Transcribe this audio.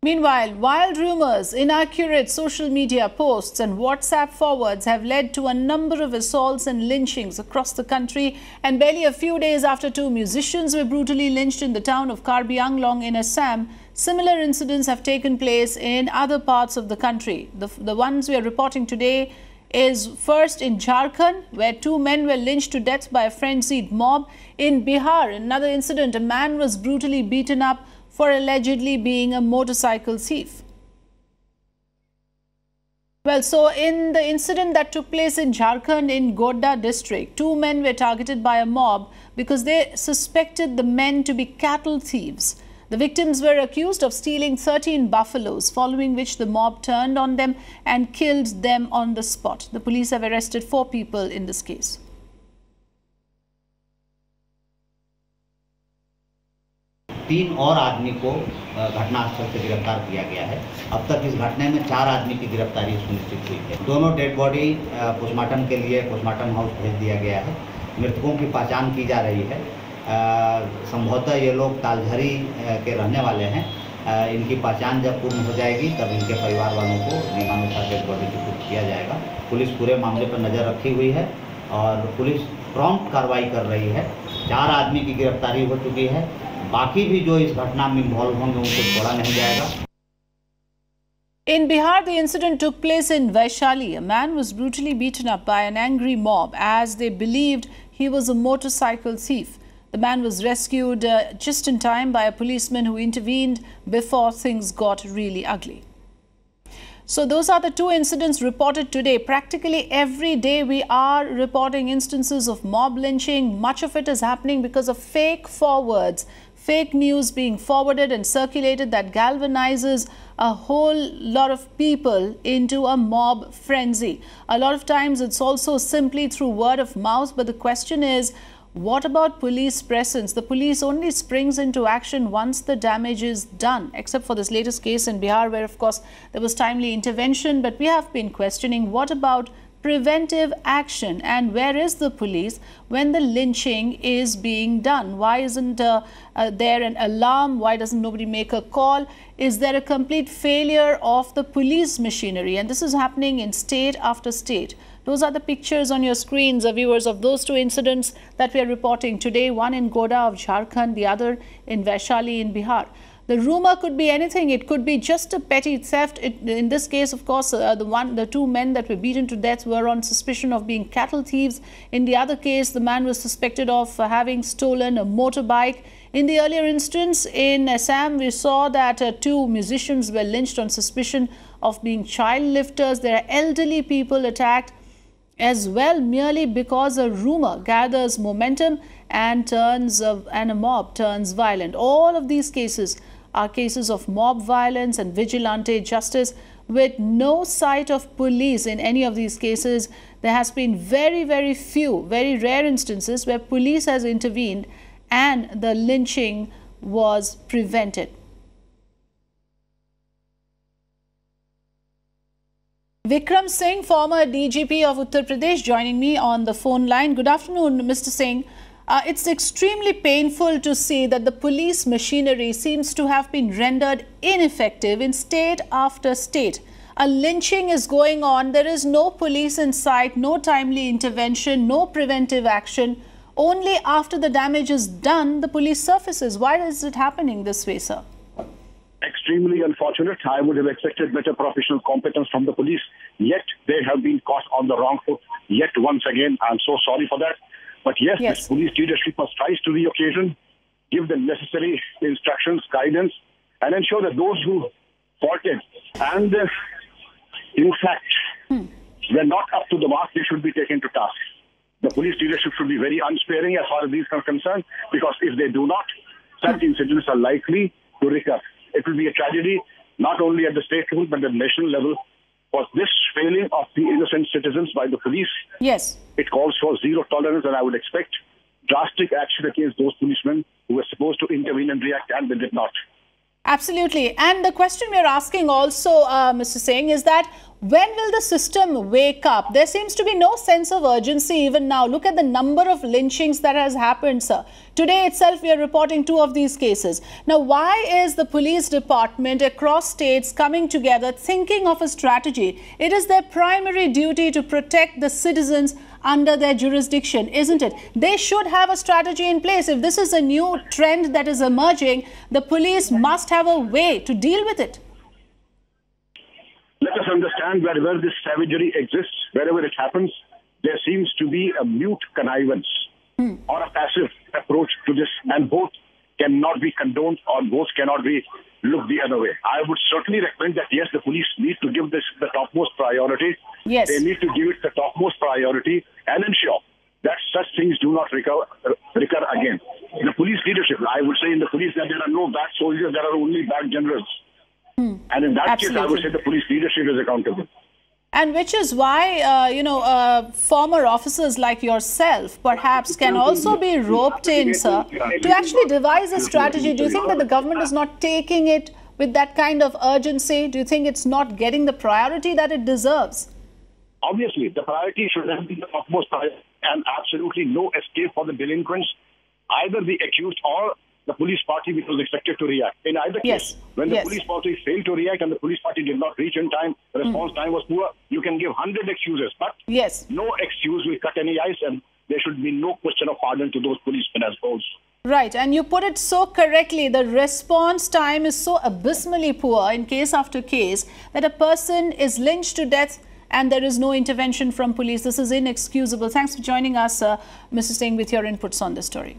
Meanwhile, wild rumors, inaccurate social media posts and WhatsApp forwards have led to a number of assaults and lynchings across the country. And barely a few days after two musicians were brutally lynched in the town of Karbi Anglong in Assam, similar incidents have taken place in other parts of the country. The ones we are reporting today is first in Jharkhand, where two men were lynched to death by a frenzied mob. In Bihar, another incident, a man was brutally beaten up for allegedly being a motorcycle thief. Well, so in the incident that took place in Jharkhand in Godda district, two men were targeted by a mob because they suspected the men to be cattle thieves. The victims were accused of stealing 13 buffaloes, following which the mob turned on them and killed them on the spot. The police have arrested 4 people in this case. तीन और आदमी को घटनास्थल से गिरफ्तार किया गया है। अब तक इस घटना में 4 आदमी की गिरफ्तारी सुनिश्चित हुई है। दोनों डेड बॉडी पोस्टमार्टम के लिए पोस्टमार्टम हाउस भेज दिया गया है। मृतकों की पहचान की जा रही है। संभवतः ये लोग तालझरी के रहने वाले हैं। इनकी पहचान जब पूर्ण हो जाएगी तब इनके परिवार वालों को नियमानुसार डेड बॉडी सुपुर्द किया जाएगा। पुलिस पूरे मामले पर नज़र रखी हुई है और पुलिस प्रॉम्प्ट कार्रवाई कर रही है। 4 आदमी की गिरफ्तारी हो चुकी है। बाकी भी जो इस घटना में इन्वॉल्व होंगे उनको छोड़ा नहीं जाएगा। In Bihar, the incident took place in Vaishali. A man was brutally beaten up by an angry mob as they believed he was a motorcycle thief. The man was rescued just in time by a policeman who intervened before things got really ugly. So those are the 2 incidents reported today. Practically every day we are reporting instances of mob lynching. Much of it is happening because of fake forwards, fake news being forwarded and circulated that galvanizes a whole lot of people into a mob frenzy. A lot of times it's also simply through word of mouth, but the question is, what about police presence? The police only springs into action once the damage is done, except for this latest case in Bihar where, of course, there was timely intervention. But we have been questioning, what about preventive action, and where is the police when the lynching is being done? Why isn't there an alarm? Why doesn't nobody make a call? Is there a complete failure of the police machinery? And this is happening in state after state. Those are the pictures on your screens, viewers, of those 2 incidents that we are reporting today, one in Godda of Jharkhand, the other in Vaishali in Bihar. The rumor could be anything. It could be just a petty theft. In this case, of course, the 2 men that were beaten to death were on suspicion of being cattle thieves. In the other case, the man was suspected of having stolen a motorbike. In the earlier instance in Assam, we saw that 2 musicians were lynched on suspicion of being child lifters. There are elderly people attacked as well, merely because a rumor gathers momentum and a mob turns violent. All of these cases are cases of mob violence and vigilante justice with no sight of police. In any of these cases, there has been very, very few, very rare instances where police has intervened and the lynching was prevented. Vikram Singh, former DGP of Uttar Pradesh, joining me on the phone line. Good afternoon, Mr. Singh. It's extremely painful to see that the police machinery seems to have been rendered ineffective in state after state. A lynching is going on. There is no police in sight, no timely intervention, no preventive action. Only after the damage is done, the police surfaces. Why is it happening this way, sir? Extremely unfortunate. I would have expected better professional competence from the police. Yet they have been caught on the wrong foot. Yet once again, I'm so sorry for that. But yes, this police leadership must rise to the occasion, give the necessary instructions, guidance, and ensure that those who faulted and in fact were not up to the mark, they should be taken to task. The police leadership should be very unsparing as far as these are concerned, because if they do not, such incidents are likely to recur. It will be a tragedy, not only at the state level, but at the national level. For this failing of the innocent citizens by the police, it calls for zero tolerance, and I would expect drastic action against those policemen who were supposed to intervene and react, and they did not. Absolutely. And the question we are asking also, Mr. Singh, is that when will the system wake up? There seems to be no sense of urgency even now. Look at the number of lynchings that has happened, sir. Today itself, we are reporting 2 of these cases. Now, why is the police department across states coming together, thinking of a strategy? It is their primary duty to protect the citizens under their jurisdiction, isn't it? They should have a strategy in place. If this is a new trend that is emerging, the police must have a way to deal with it. Let us understand wherever this savagery exists, wherever it happens, there seems to be a mute connivance or a passive approach to this, and both cannot be condoned or both cannot be looked the other way. I would certainly recommend that, yes, the police need to give this the topmost priority. Yes. They need to give it the topmost priority and ensure that such things do not recur again. In the police leadership, I would say in the police that there are no bad soldiers, there are only bad generals. And in that case, I would say the police leadership is accountable. And which is why, former officers like yourself perhaps can also be roped in, sir, to actually devise a strategy. Do you think that the government is not taking it with that kind of urgency? Do you think it's not getting the priority that it deserves? Obviously, the priority should have been the topmost priority and absolutely no escape for the delinquents, either the accused or the police party, which was expected to react. In either case, when the police party failed to react and the police party did not reach in time, the response time was poor, you can give 100 excuses, but no excuse will cut any ice, and there should be no question of pardon to those policemen as well. Right, and you put it so correctly. The response time is so abysmally poor in case after case that a person is lynched to death and there is no intervention from police. This is inexcusable. Thanks for joining us, Mr. Singh, with your inputs on this story.